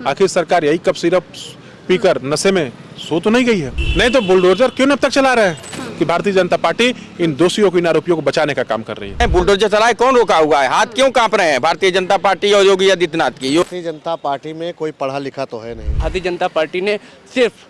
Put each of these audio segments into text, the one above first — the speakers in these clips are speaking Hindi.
आखिर सरकार यही कप सिरप पीकर नशे में सो तो नहीं गई है? नहीं तो बुलडोजर क्यों अब तक चला रहे हैं कि भारतीय जनता पार्टी इन दोषियों को, इन आरोपियों को बचाने का काम कर रही है। बुलडोजर चलाए कौन रोका हुआ है? हाथ क्यों कांप रहे हैं भारतीय जनता पार्टी और योगी आदित्यनाथ की? भारतीय जनता पार्टी में कोई पढ़ा लिखा तो है नहीं। भारतीय जनता पार्टी ने सिर्फ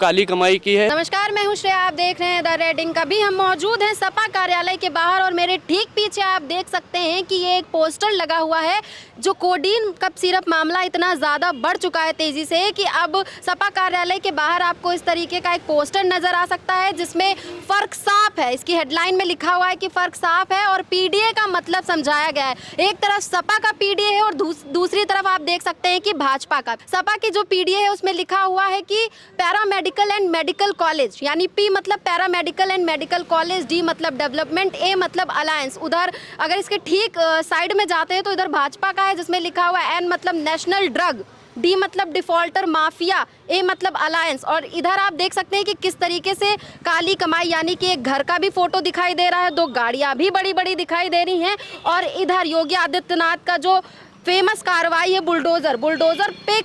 काली कमाई की है। नमस्कार, मैं हूं श्रेया, आप देख रहे हैं द रेड इंक। अभी हम मौजूद हैं सपा कार्यालय के बाहर और मेरे ठीक पीछे आप देख सकते हैं कि ये एक पोस्टर लगा हुआ है। जो कोडीन कप सिरप मामला इतना ज़्यादा बढ़ चुका है तेज़ी से कि अब सपा कार्यालय के बाहर आपको इस तरीके का एक पोस्टर नज़र आ सकता है जिसमें फ़र्क साफ है। इसकी हेडलाइन में लिखा हुआ है कि फ़र्क साफ है और पीडीए का मतलब समझाया गया है। एक तरफ सपा का पीडीए है और दूसरी तरफ आप देख सकते हैं कि भाजपा का। सपा की जो पीडीए है उसमें लिखा हुआ है कि पैरामेडिकल एंड मेडिकल कॉलेज, यानी पी मतलब paramedical and medical college, D मतलब डेवलपमेंट, ए मतलब अलायंस। उधर अगर इसके ठीक साइड में जाते हैं तो इधर भाजपा का है जिसमें लिखा हुआ है एन मतलब नेशनल ड्रग, डी मतलब डिफॉल्टर माफिया, ए मतलब अलायंस। और इधर आप देख सकते हैं कि किस तरीके से काली कमाई, यानी कि एक घर का भी फोटो दिखाई दे रहा है, दो गाड़ियां भी बड़ी बड़ी दिखाई दे रही हैं और इधर योगी आदित्यनाथ का जो फेमस कार्रवाई है बुलडोजर पे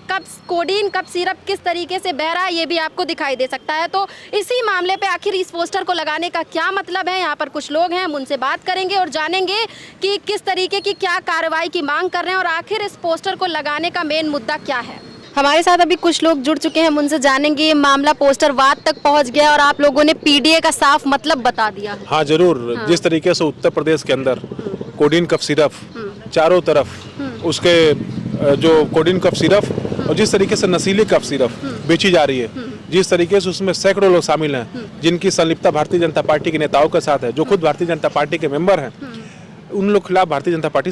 कोडीन कप सिरप किस तरीके से बह रहा है ये भी आपको दिखाई दे सकता है। तो इसी मामले पे आखिर इस पोस्टर को लगाने का क्या मतलब है, यहाँ पर कुछ लोग हैं, हम उनसे बात करेंगे और जानेंगे कि किस तरीके की क्या कार्रवाई की मांग कर रहे हैं और आखिर इस पोस्टर को लगाने का मेन मुद्दा क्या है। हमारे साथ अभी कुछ लोग जुड़ चुके हैं, हम उनसे जानेंगे ये मामला पोस्टर वाद तक पहुंच गया और आप लोगों ने पीडीए का साफ मतलब बता दिया। हाँ जरूर, जिस तरीके से उत्तर प्रदेश के अंदर कोडीन कप सिरप चारों तरफ उसके जो कोडीन कप सिरप और जिस तरीके से नशीली कप सिरप बेची जा रही है, जिस तरीके से उसमें सैकड़ों लोग शामिल हैं जिनकी संलिप्तता भारतीय जनता पार्टी के नेताओं के साथ है, जो खुद भारतीय जनता पार्टी के मेंबर हैं, उन लोग खिलाफ भारतीय जनता पार्टी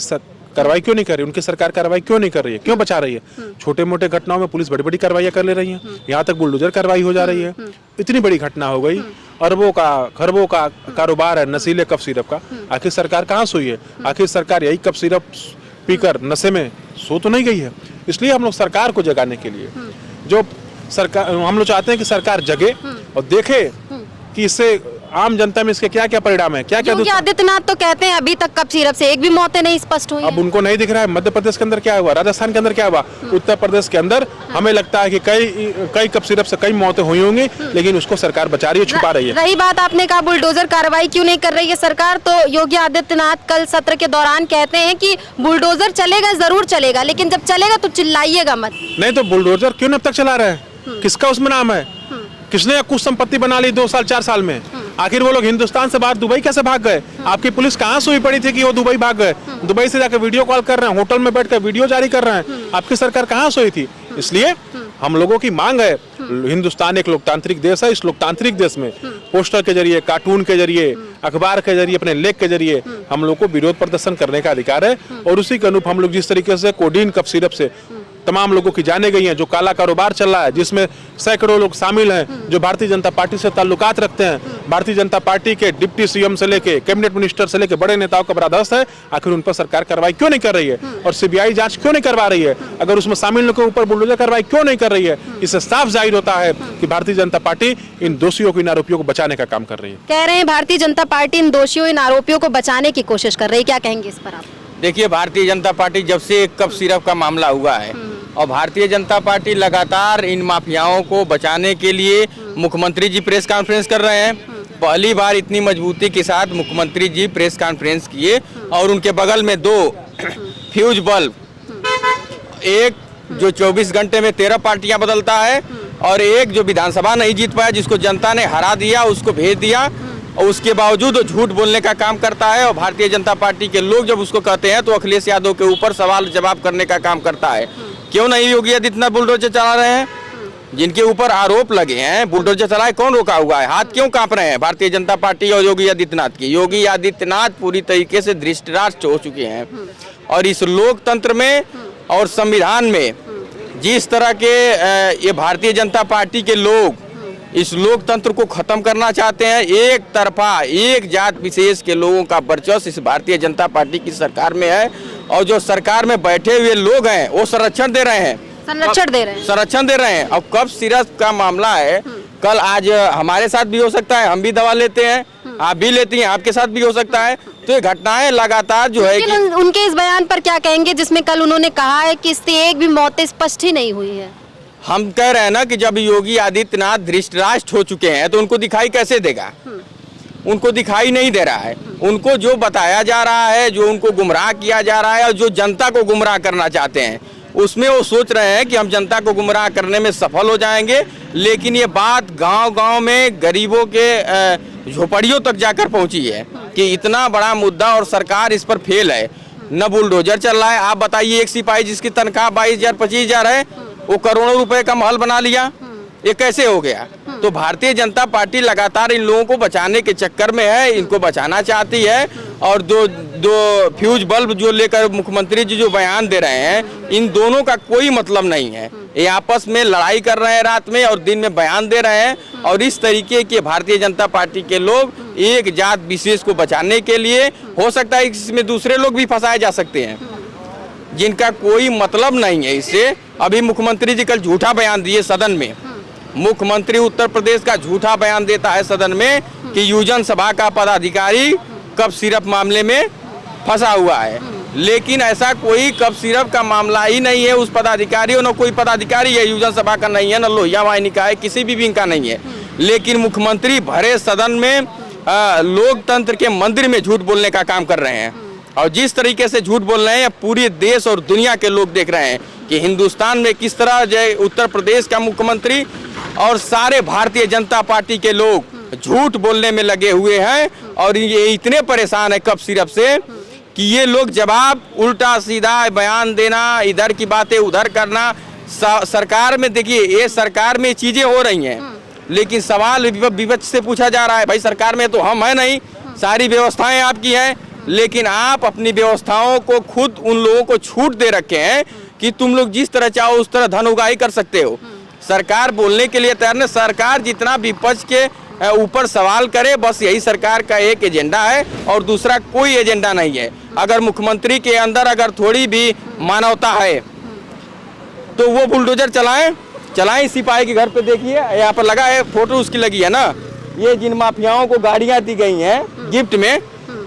कार्रवाई क्यों नहीं कर रही? उनकी सरकार कार्रवाई क्यों नहीं कर रही है? क्यों बचा रही है? छोटे मोटे घटनाओं में पुलिस बड़ी बड़ी कार्रवाई कर ले रही है, यहाँ तक बुलडोजर कार्रवाई हो जा रही है। इतनी बड़ी घटना हो गई, अरबों का खरबों का कारोबार है नशीले कप सिरप का। आखिर सरकार कहाँ सोई है? आखिर सरकार यही कप सिरप पीकर नशे में सो तो नहीं गई है? इसलिए हम लोग सरकार को जगाने के लिए, जो सरकार, हम लोग चाहते हैं कि सरकार जगे और देखे कि इससे आम जनता में इसके क्या क्या परिणाम है, क्या क्या। योगी आदित्यनाथ तो कहते हैं अभी तक कप सिरप से एक भी मौतें नहीं स्पष्ट हुई। अब उनको नहीं दिख रहा है मध्य प्रदेश के अंदर क्या हुआ, राजस्थान के अंदर क्या हुआ, उत्तर प्रदेश के अंदर हमें लगता है कि कई कप सिरप से कई मौतें हुई होंगी, लेकिन उसको सरकार बचा रही है, छुपा रही है। रही बात आपने कहा बुलडोजर कार्रवाई क्यों नहीं कर रही है सरकार, तो योगी आदित्यनाथ कल सत्र के दौरान कहते हैं कि बुलडोजर चलेगा, जरूर चलेगा, लेकिन जब चलेगा तो चिल्लाइएगा मत। नहीं तो बुलडोजर क्यों अब तक चला रहे हैं? किसका उसमें नाम है? किसने कुछ संपत्ति बना ली 2 साल 4 साल में? आखिर वो लोग हिंदुस्तान से बाहर दुबई कैसे भाग गए? आपकी पुलिस कहाँ सोई पड़ी थी कि वो दुबई भाग गए? दुबई से जाकर वीडियो कॉल कर रहे हैं, होटल में बैठकर वीडियो जारी कर रहे हैं। आपकी सरकार कहाँ सोई थी? इसलिए हम लोगों की मांग है, हिंदुस्तान एक लोकतांत्रिक देश है, इस लोकतांत्रिक देश में पोस्टर के जरिए, कार्टून के जरिए, अखबार के जरिए, अपने लेख के जरिए हम लोग को विरोध प्रदर्शन करने का अधिकार है। और उसी के अनुरूप हम लोग जिस तरीके से कोडीन कप सिरप से तमाम लोगों की जाने गई हैं, जो काला कारोबार चल रहा है, जिसमें सैकड़ों लोग शामिल हैं जो भारतीय जनता पार्टी से ताल्लुकात रखते हैं, भारतीय जनता पार्टी के डिप्टी सीएम से लेके कैबिनेट मिनिस्टर से लेके बड़े नेताओं का बरादस्त है, आखिर उन पर सरकार कार्रवाई क्यों नहीं कर रही है? और सीबीआई जांच क्यों नहीं करवा रही है? अगर उसमें शामिल लोगों के ऊपर बुलडोजर कार्रवाई क्यों नहीं कर रही है? इससे साफ जाहिर होता है कि भारतीय जनता पार्टी इन दोषियों को, इन आरोपियों को बचाने का काम कर रही है। कह रहे हैं भारतीय जनता पार्टी इन दोषियों, इन आरोपियों को बचाने की कोशिश कर रही है, क्या कहेंगे इस पर आप? देखिए, भारतीय जनता पार्टी जब से कप सिरप का मामला हुआ है और भारतीय जनता पार्टी लगातार इन माफियाओं को बचाने के लिए मुख्यमंत्री जी प्रेस कॉन्फ्रेंस कर रहे हैं। पहली बार इतनी मजबूती के साथ मुख्यमंत्री जी प्रेस कॉन्फ्रेंस किए और उनके बगल में 2 फ्यूज बल्ब, एक जो 24 घंटे में 13 पार्टियां बदलता है और एक जो विधानसभा नहीं जीत पाया, जिसको जनता ने हरा दिया, उसको भेज दिया और उसके बावजूद वो झूठ बोलने का काम करता है। और भारतीय जनता पार्टी के लोग जब उसको कहते हैं तो अखिलेश यादव के ऊपर सवाल जवाब करने का काम करता है। क्यों नहीं योगी आदित्यनाथ बुलडोजर चला रहे हैं? जिनके ऊपर आरोप लगे हैं, बुलडोजर चलाए कौन रोका हुआ है? हाथ क्यों कांप रहे हैं भारतीय जनता पार्टी और योगी आदित्यनाथ की? योगी आदित्यनाथ पूरी तरीके से धृष्टराष्ट्र हो चुके हैं और इस लोकतंत्र में और संविधान में जिस तरह के ये भारतीय जनता पार्टी के लोग इस लोकतंत्र को खत्म करना चाहते हैं, एक तरफा एक जात विशेष के लोगों का वर्चस्व इस भारतीय जनता पार्टी की सरकार में है और जो सरकार में बैठे हुए लोग हैं वो संरक्षण दे रहे हैं, संरक्षण दे रहे हैं। अब कप सिरप का मामला है, कल आज हमारे साथ भी हो सकता है, हम भी दवा लेते हैं, आप भी लेती हैं, आपके साथ भी हो सकता है। तो ये घटनाएं लगातार जो है लेकिन उनके इस बयान पर क्या कहेंगे जिसमें कल उन्होंने कहा है कि इससे एक भी मौतें स्पष्ट ही नहीं हुई है? हम कह रहे हैं ना कि जब योगी आदित्यनाथ धृतराष्ट्र हो चुके हैं तो उनको दिखाई कैसे देगा? उनको दिखाई नहीं दे रहा है। उनको जो बताया जा रहा है, जो उनको गुमराह किया जा रहा है और जो जनता को गुमराह करना चाहते हैं, उसमें वो सोच रहे हैं कि हम जनता को गुमराह करने में सफल हो जाएंगे। लेकिन ये बात गांव-गांव में गरीबों के झोपड़ियों तक जाकर पहुंची है कि इतना बड़ा मुद्दा और सरकार इस पर फेल है। न बुलडोजर चल रहा है। आप बताइए, एक सिपाही जिसकी तनख्वाह 22,000 25,000 है, वो करोड़ों रुपए का महल बना लिया। ये कैसे हो गया? तो भारतीय जनता पार्टी लगातार इन लोगों को बचाने के चक्कर में है, इनको बचाना चाहती है। और दो फ्यूज बल्ब जो लेकर मुख्यमंत्री जी जो बयान दे रहे हैं, इन दोनों का कोई मतलब नहीं है। ये आपस में लड़ाई कर रहे हैं रात में और दिन में बयान दे रहे हैं। और इस तरीके के भारतीय जनता पार्टी के लोग एक जात विशेष को बचाने के लिए, हो सकता है इसमें दूसरे लोग भी फंसाए जा सकते हैं जिनका कोई मतलब नहीं है इससे। अभी मुख्यमंत्री जी कल झूठा बयान दिए सदन में। मुख्यमंत्री उत्तर प्रदेश का झूठा बयान देता है सदन में कि यूजन सभा का पदाधिकारी कप सिरप मामले में फंसा हुआ है। लेकिन ऐसा कोई कप सिरप का मामला ही नहीं है। उस पदाधिकारी न कोई पदाधिकारी है यूजन सभा का नहीं है, न लोहिया वाहिनी का है, किसी भी विंग का नहीं है। लेकिन मुख्यमंत्री भरे सदन में लोकतंत्र के मंदिर में झूठ बोलने का काम कर रहे हैं। और जिस तरीके से झूठ बोल रहे हैं, पूरे देश और दुनिया के लोग देख रहे हैं कि हिंदुस्तान में किस तरह जो उत्तर प्रदेश का मुख्यमंत्री और सारे भारतीय जनता पार्टी के लोग झूठ बोलने में लगे हुए हैं। और ये इतने परेशान है कप सिरप से कि ये लोग जवाब उल्टा सीधा बयान देना, इधर की बातें उधर करना। सरकार में देखिए, ये सरकार में चीजें हो रही हैं, लेकिन सवाल विपक्ष से पूछा जा रहा है, भाई सरकार में तो हम है नहीं, सारी व्यवस्थाएं आपकी हैं, लेकिन आप अपनी व्यवस्थाओं को खुद उन लोगों को छूट दे रखे हैं कि तुम लोग जिस तरह चाहो उस तरह धन उगाही कर सकते हो। सरकार बोलने के लिए तैयार नहीं। सरकार जितना विपक्ष के ऊपर सवाल करे, बस यही सरकार का एक एजेंडा है और दूसरा कोई एजेंडा नहीं है। अगर मुख्यमंत्री के अंदर अगर थोड़ी भी मानवता है तो वो बुलडोजर चलाएं। सिपाही के घर पे देखिए, यहाँ पर लगा है, फोटो उसकी लगी है ना। ये जिन माफियाओं को गाड़ियां दी गई हैं गिफ्ट में,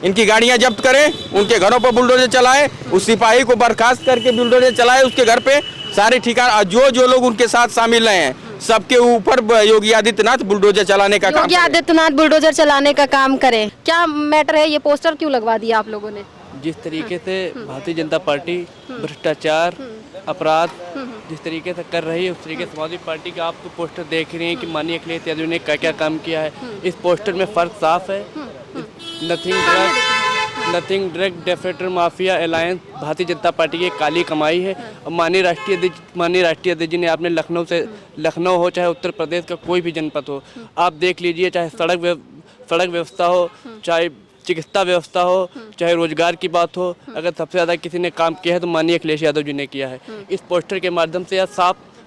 इनकी गाड़ियां जब्त करें, उनके घरों पर बुलडोजर चलाए, उस सिपाही को बर्खास्त करके बुलडोजर चलाए उसके घर पे, सारे ठिकाना जो लोग उनके साथ शामिल रहे हैं सबके ऊपर योगी आदित्यनाथ बुलडोजर चलाने का काम योगी आदित्यनाथ बुलडोजर चलाने का काम करें। क्या मैटर है? ये पोस्टर क्यों लगवा दिया आप लोगों ने? जिस तरीके से भारतीय जनता पार्टी भ्रष्टाचार, अपराध जिस तरीके से कर रही है, उस तरीके से समाजवादी पार्टी का आप तो पोस्टर देख रहे हैं कि माननीय अखिलेश यादव ने क्या क्या काम किया है। इस पोस्टर में फर्क साफ है। Nothing drug डेफेटर mafia alliance Bharatiya Janata party की काली कमाई है। और माननीय राष्ट्रीय अध्यक्ष जी ने आपने लखनऊ हो चाहे उत्तर प्रदेश का कोई भी जनपद हो, आप देख लीजिए, चाहे सड़क व्यवस्था हो, चाहे चिकित्सा व्यवस्था हो, चाहे रोजगार की बात हो, अगर सबसे ज़्यादा किसी ने काम किया है तो माननीय अखिलेश यादव जी ने किया है। इस पोस्टर के माध्यम से यह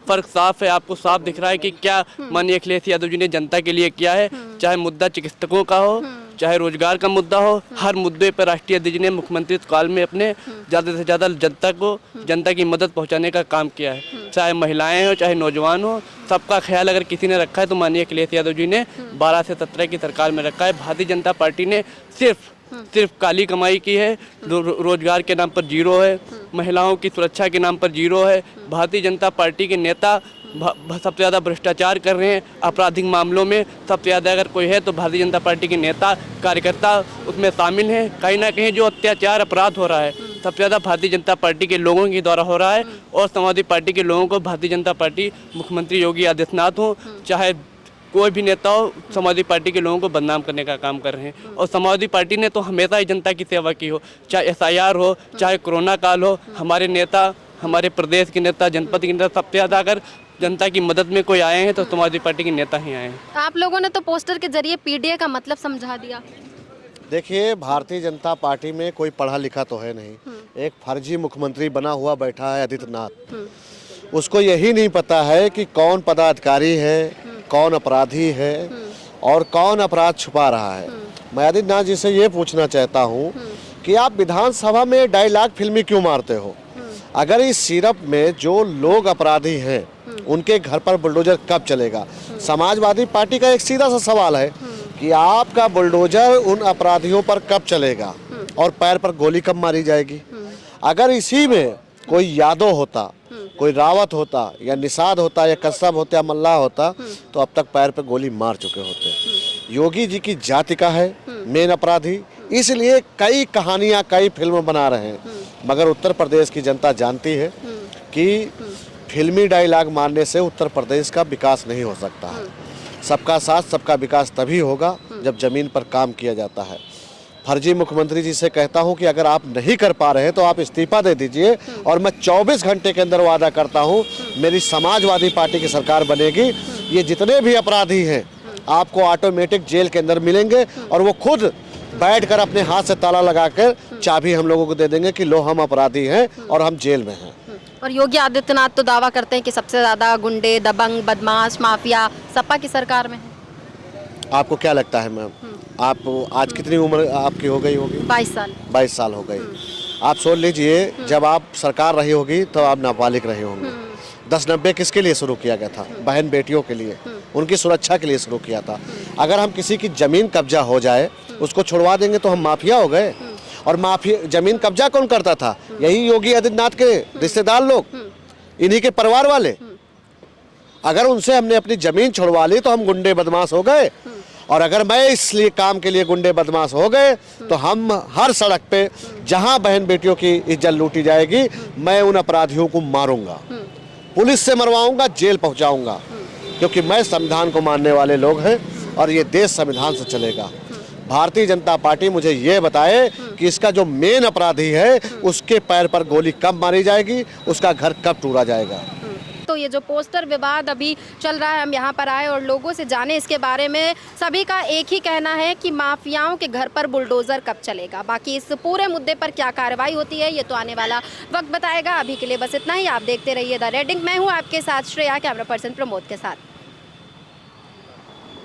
फर्क साफ है, आपको साफ दिख रहा है कि क्या माननीय अखिलेश यादव जी ने जनता के लिए किया है। चाहे मुद्दा चिकित्सकों का हो, चाहे रोजगार का मुद्दा हो, हर मुद्दे पर राष्ट्रीय अध्यक्ष ने मुख्यमंत्री काल में अपने ज़्यादा से ज़्यादा जनता की मदद पहुंचाने का काम किया है। चाहे महिलाएं हो, चाहे नौजवान हो, सबका ख्याल अगर किसी ने रखा है तो माननीय अखिलेश यादव जी ने 12 से 17 की सरकार में रखा है। भारतीय जनता पार्टी ने सिर्फ काली कमाई की है। रोजगार के नाम पर जीरो है, महिलाओं की सुरक्षा के नाम पर जीरो है। भारतीय जनता पार्टी के नेता सबसे ज़्यादा भ्रष्टाचार कर रहे हैं। आपराधिक मामलों में सबसे ज़्यादा अगर कोई है तो भारतीय जनता पार्टी के नेता कार्यकर्ता उसमें शामिल हैं। कहीं ना कहीं जो अत्याचार अपराध हो रहा है सबसे ज़्यादा भारतीय जनता पार्टी के लोगों के द्वारा हो रहा है। और समाजवादी पार्टी के लोगों को भारतीय जनता पार्टी मुख्यमंत्री योगी आदित्यनाथ हो, चाहे कोई भी नेता हो, समाजवादी पार्टी के लोगों को बदनाम करने का काम कर रहे हैं। और समाजवादी पार्टी ने तो हमेशा ही जनता की सेवा की हो, चाहे SIR हो, चाहे कोरोना काल हो। हमारे नेता, हमारे प्रदेश के नेता, जनपद के नेता, सबसे ज़्यादा अगर जनता की मदद में कोई आए हैं तो समाजवादी पार्टी के नेता ही आए हैं। आप लोगों ने तो पोस्टर के जरिए PDA का मतलब समझा दिया। देखिए, भारतीय जनता पार्टी में कोई पढ़ा लिखा तो है नहीं। एक फर्जी मुख्यमंत्री बना हुआ बैठा है आदित्यनाथ। उसको यही नहीं पता है कि कौन पदाधिकारी है, कौन अपराधी है और कौन अपराध छुपा रहा है। मैं आदित्यनाथ जी से ये पूछना चाहता हूँ कि आप विधानसभा में डायलॉग फिल्मी क्यों मारते हो? अगर इस सिरप में जो लोग अपराधी हैं उनके घर पर बुलडोजर कब चलेगा? समाजवादी पार्टी का एक सीधा सा सवाल है कि आपका बुलडोजर उन अपराधियों पर कब चलेगा? और पैर पर गोली कब मारी जाएगी? अगर इसी में कोई यादव होता, कोई रावत होता या निषाद होता या कश्यप होता या मल्लाह होता तो अब तक पैर पे गोली मार चुके होते। योगी जी की जाति का है मेन अपराधी, इसलिए कई कहानियां कई फिल्म बना रहे हैं, मगर उत्तर प्रदेश की जनता जानती है कि फिल्मी डायलॉग मारने से उत्तर प्रदेश का विकास नहीं हो सकता है। सबका साथ सबका विकास तभी होगा जब जमीन पर काम किया जाता है। फर्जी मुख्यमंत्री जी से कहता हूं कि अगर आप नहीं कर पा रहे हैं तो आप इस्तीफा दे दीजिए और मैं 24 घंटे के अंदर वादा करता हूं मेरी समाजवादी पार्टी की सरकार बनेगी। ये जितने भी अपराधी हैं आपको ऑटोमेटिक जेल के अंदर मिलेंगे और वो खुद बैठकर अपने हाथ से ताला लगाकर चाबी हम लोगों को दे देंगे कि लो हम अपराधी हैं और हम जेल में हैं। और योगी आदित्यनाथ तो दावा करते हैं कि सबसे ज्यादा गुंडे, दबंग, बदमाश, माफिया सपा की सरकार में है। आपको क्या लगता है मैम, आप आज कितनी उम्र आपकी हो गई होगी? 22 साल। 22 साल हो गई। आप सोच लीजिए जब आप सरकार रही होगी तो आप नाबालिग रहे होंगे। 10-90 किसके लिए शुरू किया गया था? बहन बेटियों के लिए, उनकी सुरक्षा के लिए शुरू किया था। अगर हम किसी की जमीन कब्जा हो जाए उसको छुड़वा देंगे तो हम माफिया हो गए। और माफिया जमीन कब्जा कौन करता था? यही योगी आदित्यनाथ के रिश्तेदार लोग, इन्हीं के परिवार वाले। अगर उनसे हमने अपनी जमीन छुड़वा ली तो हम गुंडे बदमाश हो गए। और अगर मैं इसलिए काम के लिए गुंडे बदमाश हो गए तो हम हर सड़क पे जहां बहन बेटियों की इज्जत लूटी जाएगी मैं उन अपराधियों को मारूंगा, पुलिस से मरवाऊंगा, जेल पहुंचाऊंगा, क्योंकि मैं संविधान को मानने वाले लोग हैं और ये देश संविधान से चलेगा। भारतीय जनता पार्टी मुझे ये बताए कि इसका जो मेन अपराधी है उसके पैर पर गोली कब मारी जाएगी, उसका घर कब टूटा जाएगा। तो ये जो पोस्टर विवाद अभी चल रहा है, हम यहाँ पर आए और लोगों से जाने इसके बारे में। सभी का एक ही कहना है कि माफियाओं के घर पर बुलडोजर कब चलेगा। बाकी इस पूरे मुद्दे पर क्या कार्रवाई होती है ये तो आने वाला वक्त बताएगा। अभी के लिए बस इतना ही। आप देखते रहिए द रेडिंग। मैं हूँ आपके साथ श्रेया, कैमरा पर्सन प्रमोद के साथ।